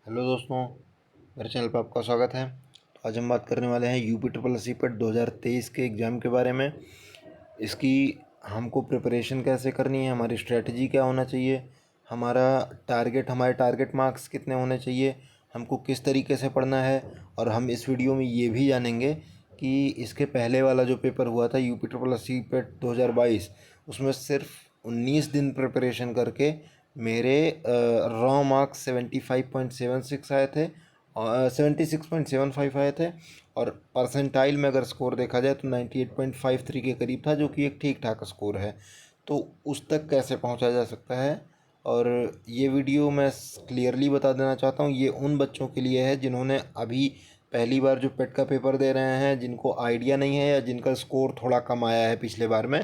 Hello दोस्तों, मेरे channel पर आपका स्वागत है। तो आज हम बात करने वाले हैं यूपी ट्रिपल एस सी पेट 2023 के एग्ज़ाम के बारे में। इसकी हमको प्रिपरेशन कैसे करनी है, हमारी स्ट्रेटजी क्या होना चाहिए, हमारे टारगेट मार्क्स कितने होने चाहिए, हमको किस तरीके से पढ़ना है। और हम इस वीडियो में ये भी जानेंगे कि इसके पहले वाला जो पेपर हुआ था यूपी ट्रिपल एस सी पेट 2022, उसमें सिर्फ 19 दिन प्रिपरेशन करके मेरे रॉ मार्क्स 75.76 आए थे और 76.75 आए थे। और परसेंटाइल में अगर स्कोर देखा जाए तो 98.53 के करीब था, जो कि एक ठीक ठाक स्कोर है। तो उस तक कैसे पहुंचा जा सकता है, और ये वीडियो मैं क्लियरली बता देना चाहता हूँ, ये उन बच्चों के लिए है जिन्होंने अभी पहली बार जो पेट का पेपर दे रहे हैं, जिनको आइडिया नहीं है या जिनका स्कोर थोड़ा कम आया है पिछले बार में।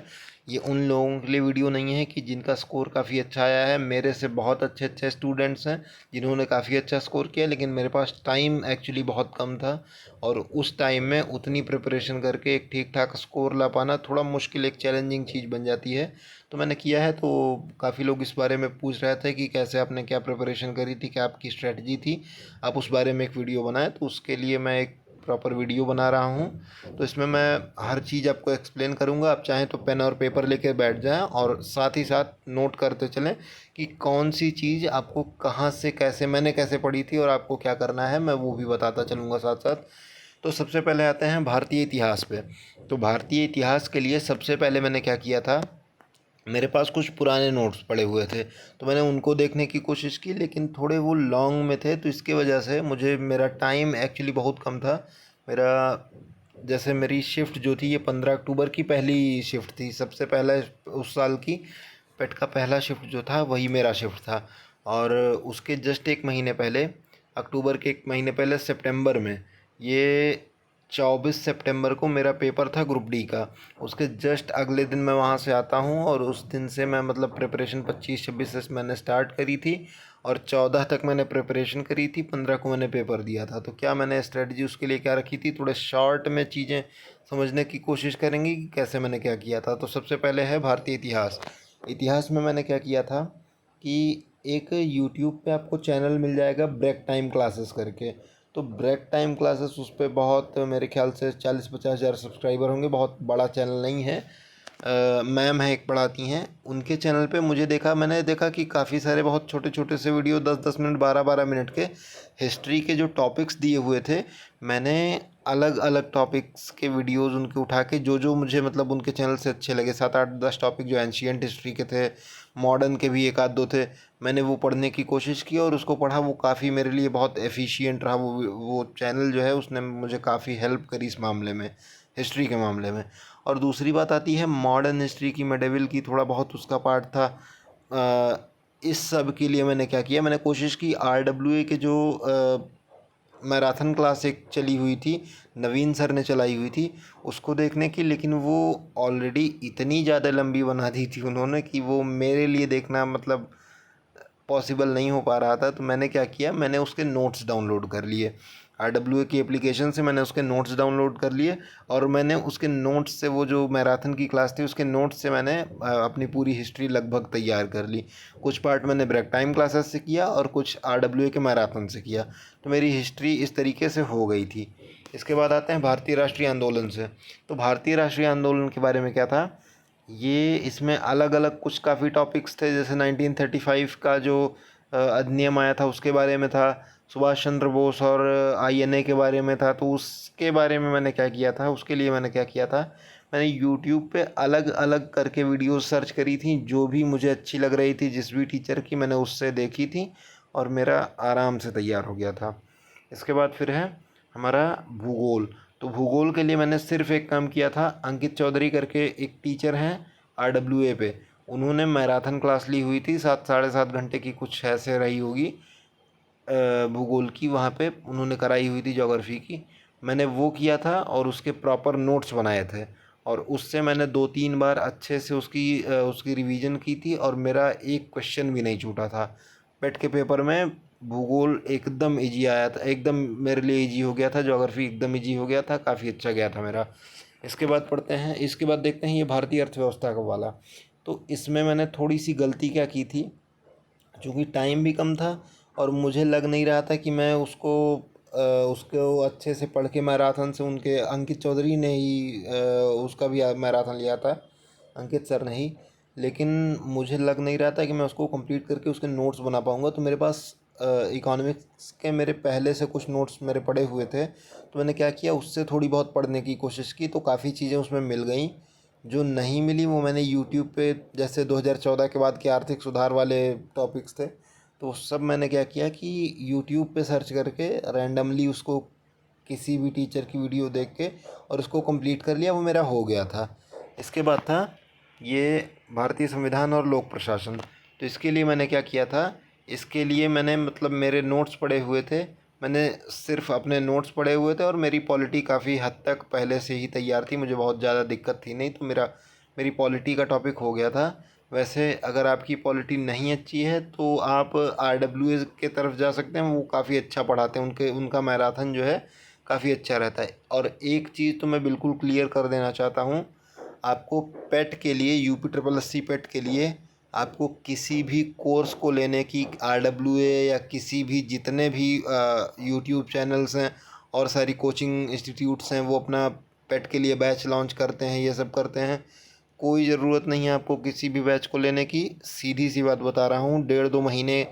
ये उन लोगों के लिए वीडियो नहीं है कि जिनका स्कोर काफ़ी अच्छा आया है। मेरे से बहुत अच्छे अच्छे स्टूडेंट्स हैं जिन्होंने काफ़ी अच्छा स्कोर किया, लेकिन मेरे पास टाइम एक्चुअली बहुत कम था और उस टाइम में उतनी प्रिपरेशन करके एक ठीक ठाक स्कोर ला पाना थोड़ा मुश्किल, एक चैलेंजिंग चीज़ बन जाती है। तो मैंने किया है। तो काफ़ी लोग इस बारे में पूछ रहे थे कि कैसे आपने क्या प्रिपरेशन करी थी, क्या आपकी स्ट्रेटजी थी, आप उस बारे में एक वीडियो बनाएं। तो उसके लिए मैं एक प्रॉपर वीडियो बना रहा हूँ। तो इसमें मैं हर चीज़ आपको एक्सप्लेन करूँगा। आप चाहें तो पेन और पेपर लेके बैठ जाएं और साथ ही साथ नोट करते चलें कि कौन सी चीज़ आपको कहाँ से कैसे, मैंने कैसे पढ़ी थी और आपको क्या करना है, मैं वो भी बताता चलूँगा साथ साथ। तो सबसे पहले आते हैं भारतीय इतिहास पे। तो भारतीय इतिहास के लिए सबसे पहले मैंने क्या किया था, मेरे पास कुछ पुराने नोट्स पड़े हुए थे, तो मैंने उनको देखने की कोशिश की, लेकिन थोड़े वो लॉन्ग में थे, तो इसके वजह से मुझे मेरा टाइम एक्चुअली बहुत कम था। मेरा जैसे मेरी शिफ्ट जो थी ये 15 अक्टूबर की पहली शिफ्ट थी, सबसे पहले उस साल की पेट का पहला शिफ्ट जो था वही मेरा शिफ्ट था। और उसके जस्ट एक महीने पहले, अक्टूबर के एक महीने पहले सितंबर में, ये 24 सितंबर को मेरा पेपर था ग्रुप डी का। उसके जस्ट अगले दिन मैं वहाँ से आता हूँ और उस दिन से मैं मतलब प्रिपरेशन 25-26 से मैंने स्टार्ट करी थी और 14 तक मैंने प्रिपरेशन करी थी, 15 को मैंने पेपर दिया था। तो क्या मैंने स्ट्रेटजी उसके लिए क्या रखी थी, थोड़े शॉर्ट में चीज़ें समझने की कोशिश करेंगे कि कैसे मैंने क्या किया था। तो सबसे पहले है भारतीय इतिहास। इतिहास में मैंने क्या किया था कि एक यूट्यूब पे आपको चैनल मिल जाएगा ब्रेक टाइम क्लासेस करके। तो ब्रेक टाइम क्लासेस, उस पर बहुत, मेरे ख्याल से 40-50 हज़ार सब्सक्राइबर होंगे, बहुत बड़ा चैनल नहीं है। मैम है एक, पढ़ाती हैं। उनके चैनल पे मैंने देखा कि काफ़ी सारे बहुत छोटे छोटे से वीडियो 10-10 मिनट, 12-12 मिनट के हिस्ट्री के जो टॉपिक्स दिए हुए थे, मैंने अलग अलग टॉपिक्स के वीडियोस उनके उठा के, जो जो मुझे मतलब उनके चैनल से अच्छे लगे, 7-8-10 टॉपिक जो एंशियंट हिस्ट्री के थे, मॉडर्न के भी एक आध दो थे, मैंने वो पढ़ने की कोशिश की और उसको पढ़ा। वो काफ़ी मेरे लिए बहुत एफिशिएंट रहा। वो चैनल जो है उसने मुझे काफ़ी हेल्प करी इस मामले में, हिस्ट्री के मामले में। और दूसरी बात आती है मॉडर्न हिस्ट्री की, मेडिवल की, थोड़ा बहुत उसका पार्ट था। इस सब के लिए मैंने क्या किया, मैंने कोशिश की RWA के जो मैराथन क्लास एक चली हुई थी, नवीन सर ने चलाई हुई थी, उसको देखने की, लेकिन वो ऑलरेडी इतनी ज़्यादा लंबी बना दी थी उन्होंने कि वो मेरे लिए देखना मतलब पॉसिबल नहीं हो पा रहा था। तो मैंने क्या किया, मैंने उसके नोट्स डाउनलोड कर लिए। RWA की एप्लीकेशन से मैंने उसके नोट्स डाउनलोड कर लिए और मैंने उसके नोट्स से, वो जो मैराथन की क्लास थी उसके नोट्स से मैंने अपनी पूरी हिस्ट्री लगभग तैयार कर ली। कुछ पार्ट मैंने ब्रेक टाइम क्लासेस से किया और कुछ RWA के मैराथन से किया। तो मेरी हिस्ट्री इस तरीके से हो गई थी। इसके बाद आते हैं भारतीय राष्ट्रीय आंदोलन से। तो भारतीय राष्ट्रीय आंदोलन के बारे में क्या था, ये इसमें अलग अलग कुछ काफ़ी टॉपिक्स थे। जैसे 1935 का जो अधिनियम आया था उसके बारे में था, सुभाष चंद्र बोस और INA के बारे में था। तो उसके बारे में मैंने क्या किया था, उसके लिए मैंने क्या किया था, मैंने यूट्यूब पे अलग अलग करके वीडियोस सर्च करी थी, जो भी मुझे अच्छी लग रही थी, जिस भी टीचर की, मैंने उससे देखी थी और मेरा आराम से तैयार हो गया था। इसके बाद फिर है हमारा भूगोल। तो भूगोल के लिए मैंने सिर्फ एक काम किया था, अंकित चौधरी करके एक टीचर हैं RWA पे, उन्होंने मैराथन क्लास ली हुई थी, 7-7.5 घंटे की कुछ ऐसे रही होगी, भूगोल की, वहाँ पे उन्होंने कराई हुई थी, ज्योग्राफी की। मैंने वो किया था और उसके प्रॉपर नोट्स बनाए थे और उससे मैंने 2-3 बार अच्छे से उसकी रिवीजन की थी और मेरा एक क्वेश्चन भी नहीं छूटा था। पेट के पेपर में भूगोल एकदम इजी आया था, एकदम मेरे लिए इजी हो गया था, ज्योग्राफी एकदम इजी हो गया था, काफ़ी अच्छा गया था मेरा। इसके बाद देखते हैं ये भारतीय अर्थव्यवस्था का वाला। तो इसमें मैंने थोड़ी सी गलती क्या की थी, चूँकि टाइम भी कम था और मुझे लग नहीं रहा था कि मैं उसको अच्छे से पढ़ के मैराथन से, उनके अंकित चौधरी ने ही उसका भी मैराथन लिया था, अंकित सर ने ही। लेकिन मुझे लग नहीं रहा था कि मैं उसको कंप्लीट करके उसके नोट्स बना पाऊँगा। तो मेरे पास इकोनॉमिक्स के मेरे पहले से कुछ नोट्स मेरे पड़े हुए थे, तो मैंने क्या किया, उससे थोड़ी बहुत पढ़ने की कोशिश की, तो काफ़ी चीज़ें उसमें मिल गई। जो नहीं मिली वो मैंने यूट्यूब पे, जैसे 2014 के बाद के आर्थिक सुधार वाले टॉपिक्स थे, तो वो सब मैंने क्या किया कि यूट्यूब पे सर्च करके रैंडमली उसको किसी भी टीचर की वीडियो देख के और उसको कंप्लीट कर लिया, वो मेरा हो गया था। इसके बाद था ये भारतीय संविधान और लोक प्रशासन। तो इसके लिए मैंने क्या किया था, इसके लिए मैंने मतलब मेरे नोट्स पड़े हुए थे, मैंने सिर्फ अपने नोट्स पढ़े हुए थे और मेरी पॉलिटी काफ़ी हद तक पहले से ही तैयार थी, मुझे बहुत ज़्यादा दिक्कत थी नहीं, तो मेरी पॉलिटी का टॉपिक हो गया था। वैसे अगर आपकी पॉलिटी नहीं अच्छी है तो आप RWA के तरफ जा सकते हैं, वो काफ़ी अच्छा पढ़ाते हैं, उनका मैराथन जो है काफ़ी अच्छा रहता है। और एक चीज़ तो मैं बिल्कुल क्लियर कर देना चाहता हूँ, आपको पेट के लिए, UP SSC पेट के लिए आपको किसी भी कोर्स को लेने की, RWA या किसी भी जितने भी यूट्यूब चैनल्स हैं और सारी कोचिंग इंस्टीट्यूट्स हैं, वो अपना पेट के लिए बैच लॉन्च करते हैं, ये सब करते हैं, कोई ज़रूरत नहीं है आपको किसी भी बैच को लेने की। सीधी सी बात बता रहा हूँ, 1.5-2 महीने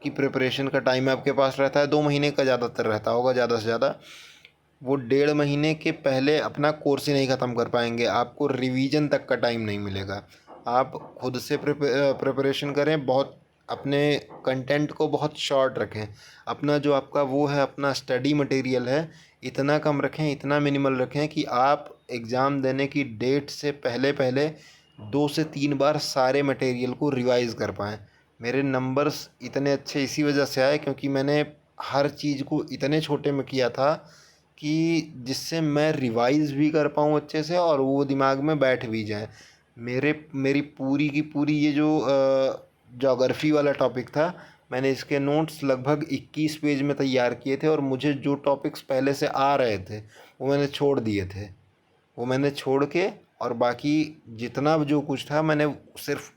की प्रिपरेशन का टाइम आपके पास रहता है, 2 महीने का ज़्यादातर रहता होगा, ज़्यादा से ज़्यादा। वो 1.5 महीने के पहले अपना कोर्स ही नहीं ख़त्म कर पाएंगे, आपको रिवीजन तक का टाइम नहीं मिलेगा। आप खुद से प्रिपरेशन करें, बहुत अपने कंटेंट को बहुत शॉर्ट रखें, अपना जो आपका वो है, अपना स्टडी मटेरियल है, इतना कम रखें, इतना मिनिमल रखें कि आप एग्ज़ाम देने की डेट से पहले पहले 2 से 3 बार सारे मटेरियल को रिवाइज़ कर पाएँ। मेरे नंबर्स इतने अच्छे इसी वजह से आए क्योंकि मैंने हर चीज़ को इतने छोटे में किया था कि जिससे मैं रिवाइज़ भी कर पाऊँ अच्छे से और वो दिमाग में बैठ भी जाए। मेरी पूरी की पूरी ये जो ज्योग्राफ़ी वाला टॉपिक था, मैंने इसके नोट्स लगभग 21 पेज में तैयार किए थे, और मुझे जो टॉपिक्स पहले से आ रहे थे वो मैंने छोड़ दिए थे। वो मैंने छोड़ के और बाकी जितना जो कुछ था मैंने सिर्फ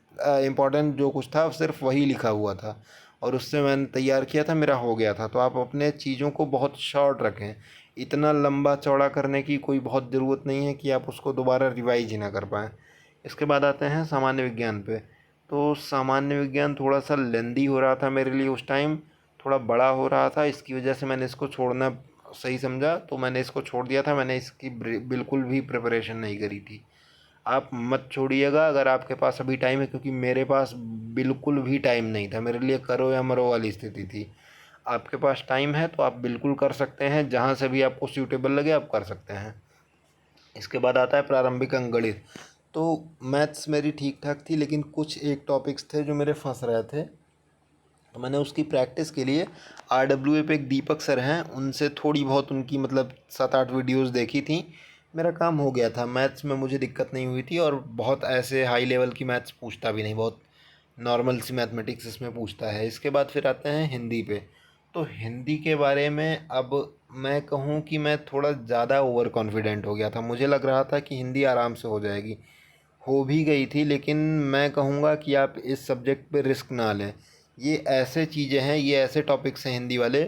इम्पोर्टेंट जो कुछ था सिर्फ वही लिखा हुआ था, और उससे मैंने तैयार किया था, मेरा हो गया था। तो आप अपने चीज़ों को बहुत शॉर्ट रखें, इतना लंबा चौड़ा करने की कोई बहुत ज़रूरत नहीं है कि आप उसको दोबारा रिवाइज ही ना कर पाएँ। इसके बाद आते हैं सामान्य विज्ञान पे। तो सामान्य विज्ञान थोड़ा सा लेंदी हो रहा था मेरे लिए उस टाइम, थोड़ा बड़ा हो रहा था, इसकी वजह से मैंने इसको छोड़ना सही समझा, तो मैंने इसको छोड़ दिया था, मैंने इसकी बिल्कुल भी प्रिपरेशन नहीं करी थी। आप मत छोड़िएगा अगर आपके पास अभी टाइम है, क्योंकि मेरे पास बिल्कुल भी टाइम नहीं था, मेरे लिए करो या मरो वाली स्थिति थी। आपके पास टाइम है तो आप बिल्कुल कर सकते हैं, जहाँ से भी आपको सूटेबल लगे आप कर सकते हैं। इसके बाद आता है प्रारंभिक अंकगणित। तो मैथ्स मेरी ठीक ठाक थी, लेकिन कुछ एक टॉपिक्स थे जो मेरे फंस रहे थे, तो मैंने उसकी प्रैक्टिस के लिए RWA पे एक दीपक सर हैं, उनसे थोड़ी बहुत उनकी मतलब 7-8 वीडियोस देखी थी, मेरा काम हो गया था। मैथ्स में मुझे दिक्कत नहीं हुई थी, और बहुत ऐसे हाई लेवल की मैथ्स पूछता भी नहीं, बहुत नॉर्मल सी मैथमेटिक्स इसमें पूछता है। इसके बाद फिर आते हैं हिंदी पे। तो हिंदी के बारे में अब मैं कहूँ कि मैं थोड़ा ज़्यादा ओवर कॉन्फिडेंट हो गया था, मुझे लग रहा था कि हिंदी आराम से हो जाएगी, हो भी गई थी, लेकिन मैं कहूँगा कि आप इस सब्जेक्ट पे रिस्क ना लें। ये ऐसे चीज़ें हैं, ये ऐसे टॉपिक्स हैं हिंदी वाले,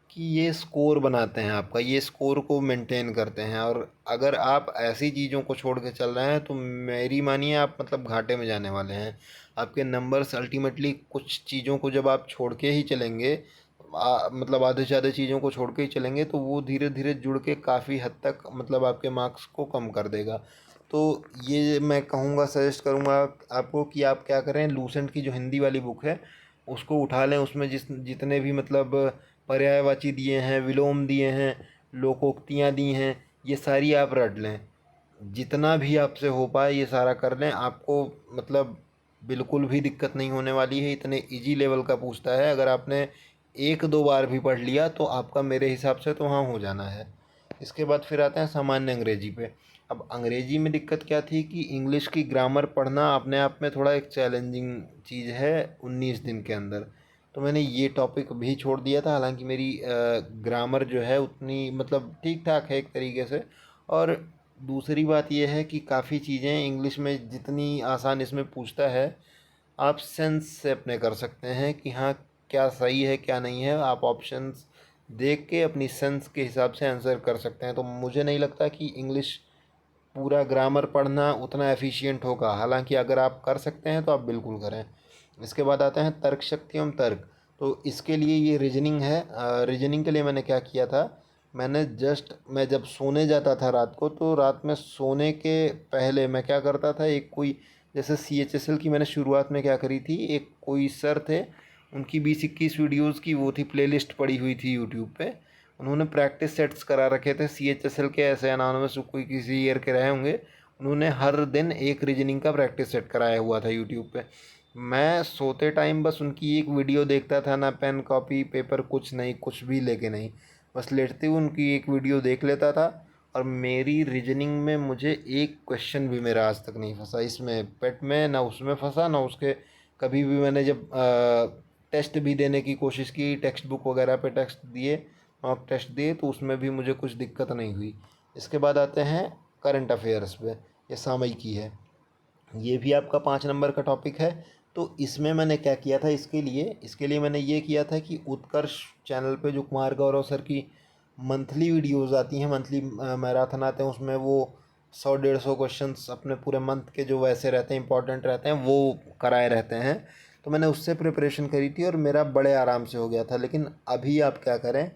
कि ये स्कोर बनाते हैं आपका, ये स्कोर को मेंटेन करते हैं, और अगर आप ऐसी चीज़ों को छोड़ के चल रहे हैं तो मेरी मानिए आप मतलब घाटे में जाने वाले हैं। आपके नंबर्स अल्टीमेटली कुछ चीज़ों को जब आप छोड़ के ही चलेंगे, मतलब आधे से ज़्यादा चीज़ों को छोड़ के ही चलेंगे, तो वो धीरे धीरे जुड़ के काफ़ी हद तक मतलब आपके मार्क्स को कम कर देगा। तो ये मैं कहूँगा, सजेस्ट करूँगा आपको कि आप क्या करें, लूसेंट की जो हिंदी वाली बुक है उसको उठा लें, उसमें जितने भी मतलब पर्यायवाची दिए हैं, विलोम दिए हैं, लोकोक्तियाँ दी हैं, ये सारी आप रट लें, जितना भी आपसे हो पाए ये सारा कर लें, आपको मतलब बिल्कुल भी दिक्कत नहीं होने वाली है। इतने इजी लेवल का पूछता है, अगर आपने 1-2 बार भी पढ़ लिया तो आपका मेरे हिसाब से तो वहाँ हो जाना है। इसके बाद फिर आते हैं सामान्य अंग्रेजी पे। अब अंग्रेजी में दिक्कत क्या थी कि इंग्लिश की ग्रामर पढ़ना अपने आप में थोड़ा एक चैलेंजिंग चीज़ है 19 दिन के अंदर, तो मैंने ये टॉपिक भी छोड़ दिया था। हालांकि मेरी ग्रामर जो है उतनी मतलब ठीक ठाक है एक तरीके से, और दूसरी बात यह है कि काफ़ी चीज़ें इंग्लिश में जितनी आसान इसमें पूछता है, आप सेंस से अपने कर सकते हैं कि हाँ क्या सही है क्या नहीं है, आप ऑप्शंस देख के अपनी सेंस के हिसाब से आंसर कर सकते हैं। तो मुझे नहीं लगता कि इंग्लिश पूरा ग्रामर पढ़ना उतना एफिशिएंट होगा, हालांकि अगर आप कर सकते हैं तो आप बिल्कुल करें। इसके बाद आते हैं तर्क शक्ति एवं तर्क। तो इसके लिए ये रीजनिंग है। रीजनिंग के लिए मैंने क्या किया था, मैं जब सोने जाता था रात को, तो रात में सोने के पहले मैं क्या करता था, एक कोई जैसे CHSL की मैंने शुरुआत में क्या करी थी, एक कोई सर थे, उनकी 20-21 वीडियोज़ की वो थी प्लेलिस्ट पड़ी हुई थी यूट्यूब पे। उन्होंने प्रैक्टिस सेट्स करा रखे थे CHSL के, ऐसे अनाउंस कोई किसी ईयर के रहे होंगे। उन्होंने हर दिन एक रीजनिंग का प्रैक्टिस सेट कराया हुआ था यूट्यूब पे। मैं सोते टाइम बस उनकी एक वीडियो देखता था, ना पेन कॉपी पेपर कुछ नहीं, कुछ भी लेके नहीं, बस लेटते हुए उनकी एक वीडियो देख लेता था। और मेरी रीजनिंग में मुझे एक क्वेश्चन भी मेरा आज तक नहीं फंसा, इसमें पेट में ना उसमें फंसा ना उसके। कभी भी मैंने जब टेस्ट भी देने की कोशिश की, टेक्स्ट बुक वगैरह पे टेस्ट दिए, मॉक टेस्ट दिए, तो उसमें भी मुझे कुछ दिक्कत नहीं हुई। इसके बाद आते हैं करंट अफेयर्स पे, ये सामयिकी है, ये भी आपका 5 नंबर का टॉपिक है। तो इसमें मैंने क्या किया था, इसके लिए मैंने ये किया था कि उत्कर्ष चैनल पे जो कुमार गौरव सर की मंथली वीडियोस आती हैं, मंथली मैराथन आते हैं, उसमें वो 100-150 क्वेश्चंस अपने पूरे मंथ के जो वैसे रहते हैं इंपॉर्टेंट रहते हैं वो कराए रहते हैं। तो मैंने उससे प्रिपरेशन करी थी और मेरा बड़े आराम से हो गया था। लेकिन अभी आप क्या करें,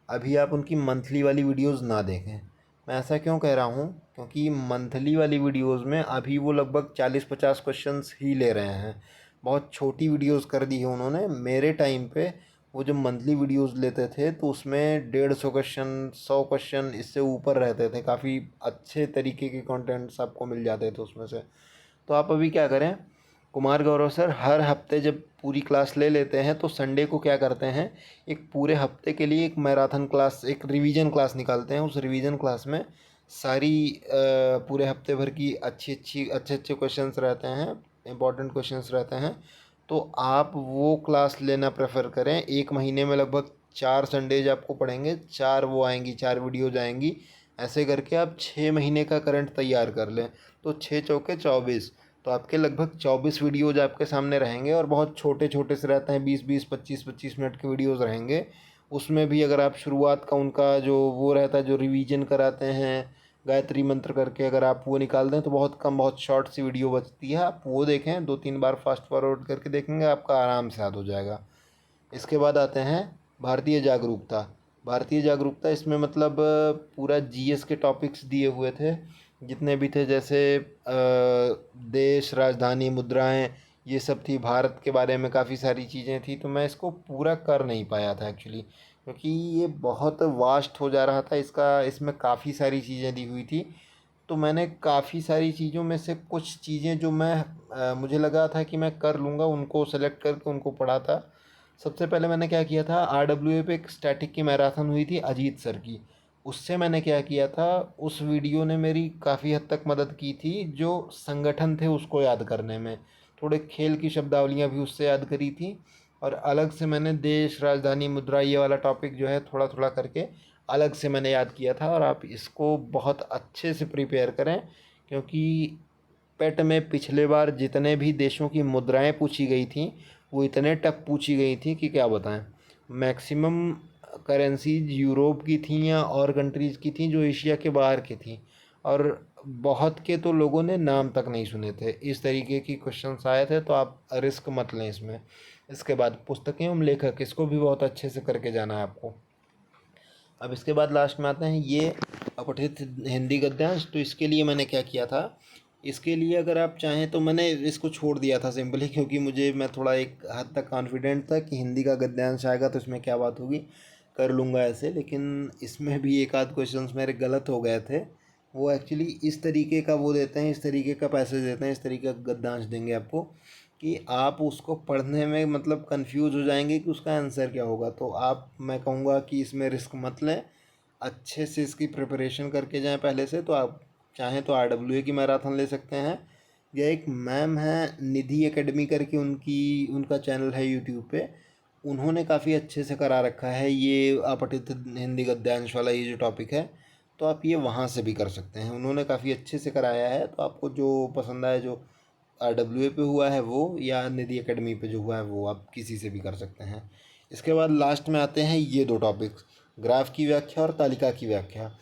अभी आप उनकी मंथली वाली वीडियोस ना देखें। मैं ऐसा क्यों कह रहा हूँ, क्योंकि मंथली वाली वीडियोस में अभी वो लगभग 40-50 क्वेश्चंस ही ले रहे हैं। बहुत छोटी वीडियोस कर दी है उन्होंने। मेरे टाइम पे वो जब मंथली वीडियोस लेते थे तो उसमें 150 क्वेश्चन, 100 क्वेश्चन, इससे ऊपर रहते थे। काफ़ी अच्छे तरीके के कंटेंट्स आपको मिल जाते थे उसमें से। तो आप अभी क्या करें, कुमार गौरव सर हर हफ्ते जब पूरी क्लास ले लेते हैं तो संडे को क्या करते हैं, एक पूरे हफ्ते के लिए एक मैराथन क्लास, एक रिवीजन क्लास निकालते हैं। उस रिवीजन क्लास में सारी पूरे हफ्ते भर की अच्छे अच्छे क्वेश्चंस रहते हैं, इंपॉर्टेंट क्वेश्चंस रहते हैं। तो आप वो क्लास लेना प्रेफर करें। एक महीने में लगभग 4 संडेज आपको पढ़ेंगे, 4 वो आएंगी, 4 वीडियोज आएंगी। ऐसे करके आप 6 महीने का करंट तैयार कर लें, तो 6 चौके 24, तो आपके लगभग 24 वीडियोज आपके सामने रहेंगे। और बहुत छोटे छोटे से रहते हैं, 20-20, 25-25 मिनट के वीडियोज़ रहेंगे। उसमें भी अगर आप शुरुआत का उनका जो वो रहता है, जो रिवीजन कराते हैं गायत्री मंत्र करके, अगर आप वो निकाल दें तो बहुत कम, बहुत शॉर्ट सी वीडियो बचती है। आप वो देखें, 2-3 बार फास्ट फॉरवर्ड करके देखेंगे, आपका आराम से याद हो जाएगा। इसके बाद आते हैं भारतीय जागरूकता। भारतीय जागरूकता इसमें मतलब पूरा GS के टॉपिक्स दिए हुए थे जितने भी थे, जैसे देश, राजधानी, मुद्राएं, ये सब थी। भारत के बारे में काफ़ी सारी चीज़ें थी। तो मैं इसको पूरा कर नहीं पाया था एक्चुअली, क्योंकि ये बहुत वास्ट हो जा रहा था इसका, इसमें काफ़ी सारी चीज़ें दी हुई थी। तो मैंने काफ़ी सारी चीज़ों में से कुछ चीज़ें जो मुझे लगा था कि मैं कर लूँगा, उनको सेलेक्ट करके उनको पढ़ा था। सबसे पहले मैंने क्या किया था, RWA पे एक स्टैटिक की मैराथन हुई थी अजीत सर की। उससे मैंने क्या किया था, उस वीडियो ने मेरी काफ़ी हद तक मदद की थी, जो संगठन थे उसको याद करने में। थोड़े खेल की शब्दावलियाँ भी उससे याद करी थी। और अलग से मैंने देश, राजधानी, मुद्रा, ये वाला टॉपिक जो है थोड़ा थोड़ा करके अलग से मैंने याद किया था। और आप इसको बहुत अच्छे से प्रिपेयर करें, क्योंकि पेट में पिछले बार जितने भी देशों की मुद्राएं पूछी गई थी वो इतने टफ पूछी गई थी कि क्या बताएं। मैक्सिमम करेंसीज यूरोप की थी या और कंट्रीज़ की थी जो एशिया के बाहर की थी। और बहुत के तो लोगों ने नाम तक नहीं सुने थे। इस तरीके की क्वेश्चंस आए थे, तो आप रिस्क मत लें इसमें। इसके बाद पुस्तकें एवं लेखक, इसको भी बहुत अच्छे से करके जाना है आपको। अब इसके बाद लास्ट में आते हैं ये अपठित हिंदी गद्यांश। तो इसके लिए मैंने क्या किया था, इसके लिए अगर आप चाहें तो मैंने इसको छोड़ दिया था सिंपली, क्योंकि मैं थोड़ा एक हद तक कॉन्फिडेंट था कि हिंदी का गद्यांश आएगा तो इसमें क्या बात होगी, कर लूँगा ऐसे। लेकिन इसमें भी एक आध क्वेश्चंस मेरे गलत हो गए थे। वो एक्चुअली इस तरीके का वो देते हैं, इस तरीके का पैसेज देते हैं, इस तरीके का गद्यांश देंगे आपको कि आप उसको पढ़ने में मतलब कंफ्यूज हो जाएंगे कि उसका आंसर क्या होगा। तो मैं कहूँगा कि इसमें रिस्क मत लें, अच्छे से इसकी प्रिपरेशन करके जाएं पहले से। तो आप चाहें तो RWA की मैराथन ले सकते हैं, या एक मैम है निधि एकेडमी करके, उनका चैनल है यूट्यूब पे, उन्होंने काफ़ी अच्छे से करा रखा है ये अपठित हिंदी गद्यांश वाला ये जो टॉपिक है। तो आप ये वहाँ से भी कर सकते हैं, उन्होंने काफ़ी अच्छे से कराया है। तो आपको जो पसंद आए, जो RWA पे हुआ है वो, या निधि एकेडमी पे जो हुआ है वो, आप किसी से भी कर सकते हैं। इसके बाद लास्ट में आते हैं ये 2 टॉपिक्स, ग्राफ की व्याख्या और तालिका की व्याख्या।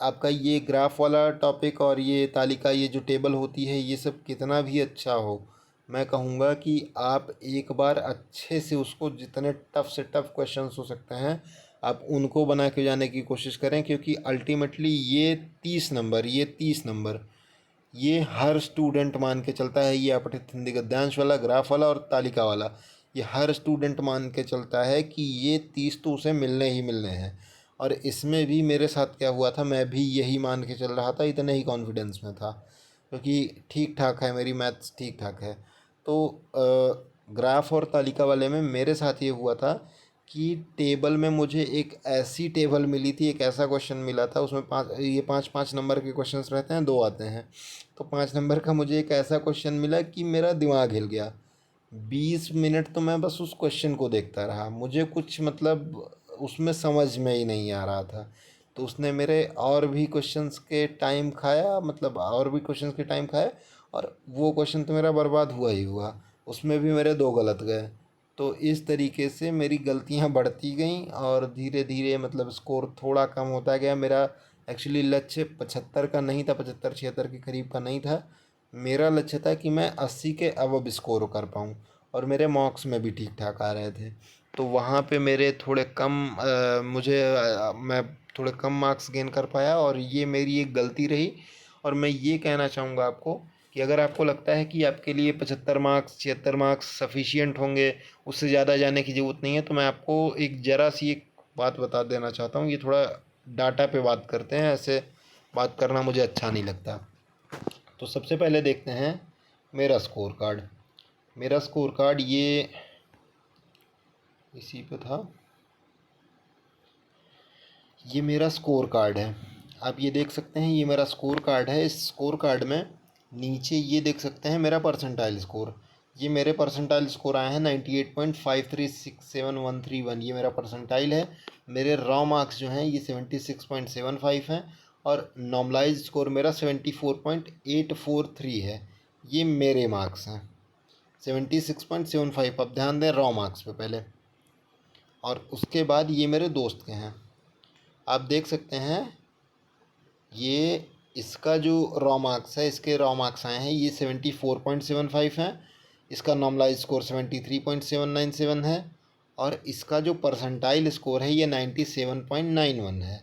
आपका ये ग्राफ वाला टॉपिक और ये तालिका, ये जो टेबल होती है, ये सब कितना भी अच्छा हो, मैं कहूँगा कि आप एक बार अच्छे से उसको, जितने टफ़ से टफ़ क्वेश्चंस हो सकते हैं आप उनको बना के जाने की कोशिश करें, क्योंकि अल्टीमेटली ये 30 नंबर ये हर स्टूडेंट मान के चलता है। ये अपठित हिंदी गद्यांश वाला, ग्राफ वाला और तालिका वाला, ये हर स्टूडेंट मान के चलता है कि ये 30 तो उसे मिलने ही मिलने हैं। और इसमें भी मेरे साथ क्या हुआ था, मैं भी यही मान के चल रहा था, इतने ही कॉन्फिडेंस में था, क्योंकि ठीक ठाक है मेरी मैथ्स, ठीक ठाक है। तो ग्राफ और तालिका वाले में मेरे साथ ये हुआ था कि टेबल में मुझे एक ऐसी टेबल मिली थी, एक ऐसा क्वेश्चन मिला था, उसमें पाँच पाँच नंबर के क्वेश्चंस रहते हैं, 2 आते हैं। तो 5 नंबर का मुझे एक ऐसा क्वेश्चन मिला कि मेरा दिमाग हिल गया। 20 मिनट तो मैं बस उस क्वेश्चन को देखता रहा, मुझे कुछ मतलब उसमें समझ में ही नहीं आ रहा था। तो उसने मेरे और भी क्वेश्चंस के टाइम खाया, मतलब और भी क्वेश्चंस के टाइम खाया, और वो क्वेश्चन तो मेरा बर्बाद हुआ ही हुआ, उसमें भी मेरे 2 गलत गए। तो इस तरीके से मेरी गलतियां बढ़ती गईं और धीरे धीरे मतलब स्कोर थोड़ा कम होता गया मेरा। एक्चुअली लक्ष्य 75 का नहीं था, 75-76 के करीब का नहीं था। मेरा लक्ष्य था कि मैं 80 के अबव स्कोर कर पाऊँ, और मेरे मार्क्स में भी ठीक ठाक आ रहे थे। तो वहाँ पे मेरे थोड़े कम मैं थोड़े कम मार्क्स गेन कर पाया, और ये मेरी एक गलती रही। और मैं ये कहना चाहूँगा आपको कि अगर आपको लगता है कि आपके लिए 75 मार्क्स 76 मार्क्स सफिशिएंट होंगे, उससे ज़्यादा जाने की ज़रूरत नहीं है, तो मैं आपको एक ज़रा सी एक बात बता देना चाहता हूँ। ये थोड़ा डाटा पे बात करते हैं, ऐसे बात करना मुझे अच्छा नहीं लगता। तो सबसे पहले देखते हैं मेरा स्कोर कार्ड। मेरा स्कोर कार्ड ये इसी पे था, ये मेरा स्कोर कार्ड है। आप ये देख सकते हैं, ये मेरा स्कोर कार्ड है। इस स्कोर कार्ड में नीचे ये देख सकते हैं मेरा परसेंटाइल स्कोर। ये मेरे परसेंटाइल स्कोर आए हैं 98.536731, ये मेरा परसेंटाइल है। मेरे रॉ मार्क्स जो हैं ये 76.75 हैं, और नॉर्मलाइज स्कोर मेरा 74.843 है। ये मेरे मार्क्स हैं 76.75। अब ध्यान दें रॉ मार्क्स पे पहले, और उसके बाद ये मेरे दोस्त के हैं। आप देख सकते हैं ये इसका जो रॉ मार्क्स है, इसके रॉ मार्क्स आए हैं ये 74.75 हैं। इसका नॉर्मलाइज स्कोर 73.797 है, और इसका जो परसेंटाइल स्कोर है ये 97.91 है।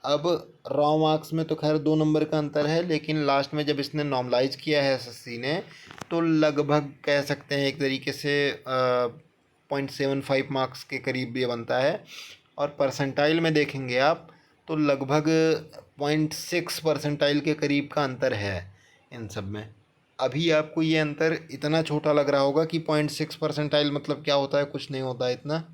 अब रॉ मार्क्स में तो खैर 2 नंबर का अंतर है, लेकिन लास्ट में जब इसने नॉर्मलाइज किया है एसएससी ने, तो लगभग कह सकते हैं एक तरीके से 0.75 मार्क्स के करीब ये बनता है। और परसेंटाइल में देखेंगे आप तो लगभग 0.6 परसेंटाइल के करीब का अंतर है इन सब में। अभी आपको ये अंतर इतना छोटा लग रहा होगा कि 0.6 परसेंटाइल मतलब क्या होता है, कुछ नहीं होता है इतना।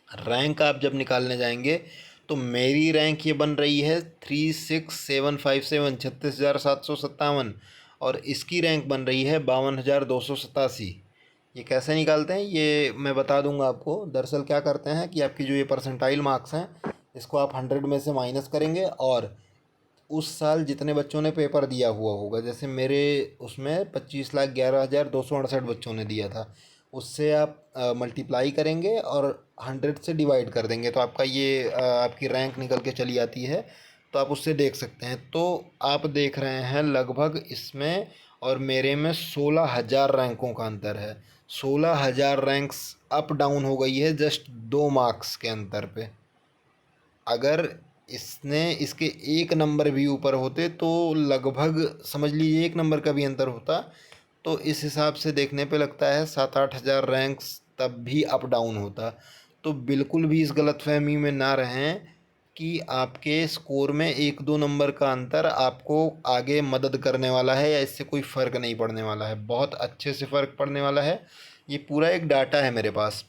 रैंक आप जब निकालने जाएंगे तो मेरी रैंक ये बन रही है 36757, 36,757, और इसकी रैंक बन रही है 52,287। ये कैसे निकालते हैं ये मैं बता दूंगा आपको। दरअसल क्या करते हैं कि आपकी जो ये परसेंटाइल मार्क्स हैं, इसको आप 100 में से माइनस करेंगे, और उस साल जितने बच्चों ने पेपर दिया हुआ होगा, जैसे मेरे उसमें 25,11,268 बच्चों ने दिया था, उससे आप मल्टीप्लाई करेंगे और 100 से डिवाइड कर देंगे, तो आपका ये आपकी रैंक निकल के चली आती है। तो आप उससे देख सकते हैं। तो आप देख रहे हैं लगभग इसमें और मेरे में 16,000 रैंकों का अंतर है। 16,000 रैंक्स अप डाउन हो गई है जस्ट 2 मार्क्स के अंतर पे। अगर इसने इसके 1 नंबर भी ऊपर होते तो लगभग समझ लीजिए 1 नंबर का भी अंतर होता, तो इस हिसाब से देखने पे लगता है 7-8 हज़ार रैंक्स तब भी अप डाउन होता। तो बिल्कुल भी इस गलतफहमी में ना रहें कि आपके स्कोर में 1-2 नंबर का अंतर आपको आगे मदद करने वाला है, या इससे कोई फ़र्क नहीं पड़ने वाला है, बहुत अच्छे से फ़र्क पड़ने वाला है। ये पूरा एक डाटा है मेरे पास,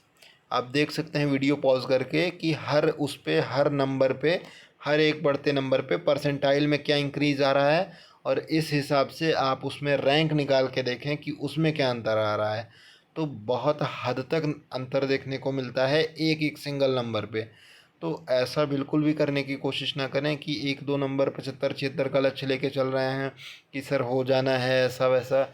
आप देख सकते हैं वीडियो पॉज करके कि हर उस पे, हर नंबर पे, हर एक बढ़ते नंबर पे परसेंटाइल में क्या इंक्रीज़ आ रहा है, और इस हिसाब से आप उसमें रैंक निकाल के देखें कि उसमें क्या अंतर आ रहा है। तो बहुत हद तक अंतर देखने को मिलता है एक एक सिंगल नंबर पे। तो ऐसा बिल्कुल भी करने की कोशिश ना करें कि 1-2 नंबर 75-76 का लक्ष्य लेके चल रहे हैं कि सर हो जाना है ऐसा वैसा।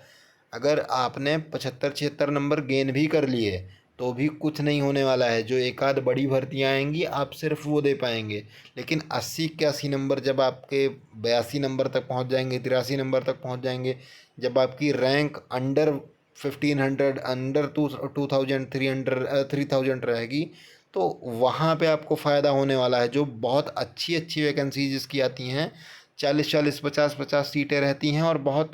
अगर आपने 75-76 नंबर गेन भी कर लिए, तो भी कुछ नहीं होने वाला है। जो एक आध बड़ी भर्तियाँ आएंगी आप सिर्फ वो दे पाएंगे, लेकिन 80-81 नंबर जब आपके 82 नंबर तक पहुंच जाएंगे, 83 नंबर तक पहुंच जाएंगे, जब आपकी रैंक अंडर 1500, अंडर 2300 रहेगी, तो वहाँ पे आपको फ़ायदा होने वाला है। जो बहुत अच्छी अच्छी वैकेंसीज जिसकी आती हैं, 40-40, 50-50 सीटें रहती हैं और बहुत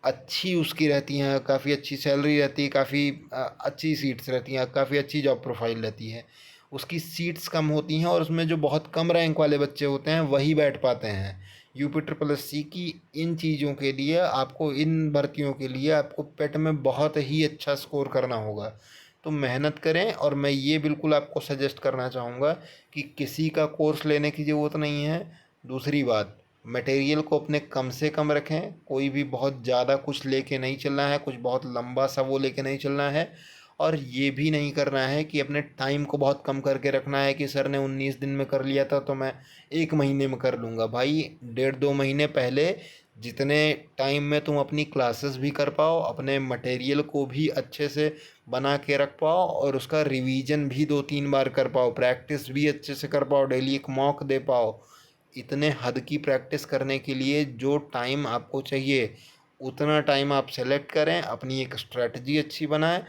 अच्छी उसकी रहती हैं, काफ़ी अच्छी सैलरी रहती है, काफ़ी अच्छी सीट्स रहती हैं, काफ़ी अच्छी जॉब प्रोफाइल रहती है। उसकी सीट्स कम होती हैं और उसमें जो बहुत कम रैंक वाले बच्चे होते हैं वही बैठ पाते हैं। यूपी ट्रिपल एस सी की इन चीज़ों के लिए आपको, इन भर्तियों के लिए आपको पेट में बहुत ही अच्छा स्कोर करना होगा। तो मेहनत करें, और मैं ये बिल्कुल आपको सजेस्ट करना चाहूँगा कि किसी का कोर्स लेने की ज़रूरत नहीं है। दूसरी बात, मटेरियल को अपने कम से कम रखें। कोई भी बहुत ज़्यादा कुछ लेके नहीं चलना है, कुछ बहुत लंबा सा वो लेके नहीं चलना है। और ये भी नहीं करना है कि अपने टाइम को बहुत कम करके रखना है कि सर ने 19 दिन में कर लिया था तो मैं 1 महीने में कर लूँगा। भाई 1.5-2 महीने पहले जितने टाइम में तुम अपनी क्लासेस भी कर पाओ, अपने मटेरियल को भी अच्छे से बना के रख पाओ और उसका रिवीजन भी 2-3 बार कर पाओ, प्रैक्टिस भी अच्छे से कर पाओ, डेली एक मॉक दे पाओ, इतने हद की प्रैक्टिस करने के लिए जो टाइम आपको चाहिए उतना टाइम आप सेलेक्ट करें, अपनी एक स्ट्रेटजी अच्छी बनाएं,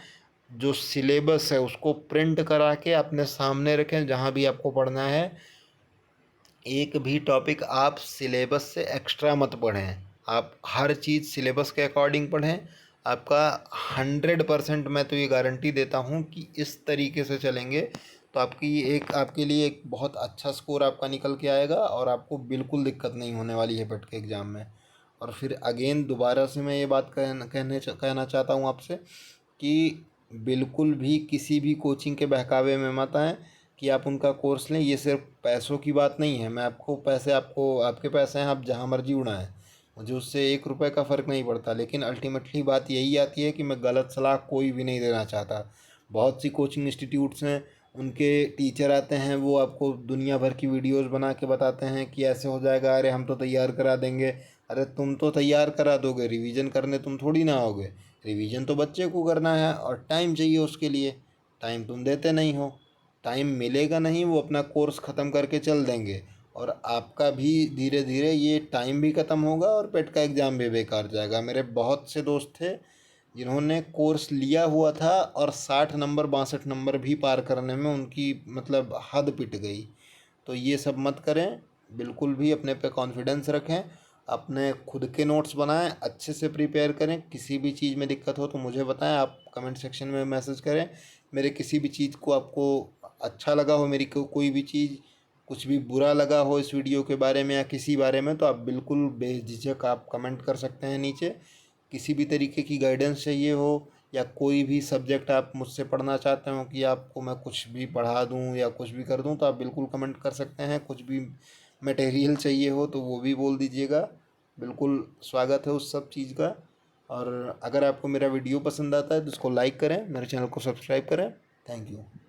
जो सिलेबस है उसको प्रिंट करा के अपने सामने रखें जहाँ भी आपको पढ़ना है। एक भी टॉपिक आप सिलेबस से एक्स्ट्रा मत पढ़ें, आप हर चीज़ सिलेबस के अकॉर्डिंग पढ़ें। आपका 100% मैं तो ये गारंटी देता हूँ कि इस तरीके से चलेंगे तो आपके लिए एक बहुत अच्छा स्कोर आपका निकल के आएगा और आपको बिल्कुल दिक्कत नहीं होने वाली है पेट के एग्ज़ाम में। और फिर अगेन दोबारा से मैं ये बात कहना चाहता हूँ आपसे कि बिल्कुल भी किसी भी कोचिंग के बहकावे में मत आएं कि आप उनका कोर्स लें। ये सिर्फ पैसों की बात नहीं है। मैं आपको आपके पैसे हैं, आप जहाँ मर्जी उड़ाएं, मुझे उससे 1 रुपए का फ़र्क नहीं पड़ता। लेकिन अल्टीमेटली बात यही आती है कि मैं गलत सलाह कोई भी नहीं देना चाहता। बहुत सी कोचिंग इंस्टीट्यूट्स हैं, उनके टीचर आते हैं, वो आपको दुनिया भर की वीडियोस बना के बताते हैं कि ऐसे हो जाएगा, अरे हम तो तैयार करा देंगे। अरे तुम तो तैयार करा दोगे, रिवीजन करने तुम थोड़ी ना आओगे। रिवीजन तो बच्चे को करना है और टाइम चाहिए उसके लिए। टाइम तुम देते नहीं हो, टाइम मिलेगा नहीं, वो अपना कोर्स ख़त्म करके चल देंगे और आपका भी धीरे धीरे ये टाइम भी ख़त्म होगा और पेट का एग्ज़ाम भी बेकार जाएगा। मेरे बहुत से दोस्त थे जिन्होंने कोर्स लिया हुआ था और 60 नंबर 62 नंबर भी पार करने में उनकी मतलब हद पिट गई। तो ये सब मत करें, बिल्कुल भी अपने पे कॉन्फिडेंस रखें, अपने खुद के नोट्स बनाएं, अच्छे से प्रिपेयर करें। किसी भी चीज़ में दिक्कत हो तो मुझे बताएं, आप कमेंट सेक्शन में मैसेज करें। मेरे किसी भी चीज़ को आपको अच्छा लगा हो, मेरी कोई भी चीज़ कुछ भी बुरा लगा हो इस वीडियो के बारे में या किसी बारे में, तो आप बिल्कुल बेझिझक आप कमेंट कर सकते हैं नीचे। किसी भी तरीके की गाइडेंस चाहिए हो या कोई भी सब्जेक्ट आप मुझसे पढ़ना चाहते हो कि आपको मैं कुछ भी पढ़ा दूं या कुछ भी कर दूं, तो आप बिल्कुल कमेंट कर सकते हैं। कुछ भी मटेरियल चाहिए हो तो वो भी बोल दीजिएगा, बिल्कुल स्वागत है उस सब चीज़ का। और अगर आपको मेरा वीडियो पसंद आता है तो इसको लाइक करें, मेरे चैनल को सब्सक्राइब करें। Thank you.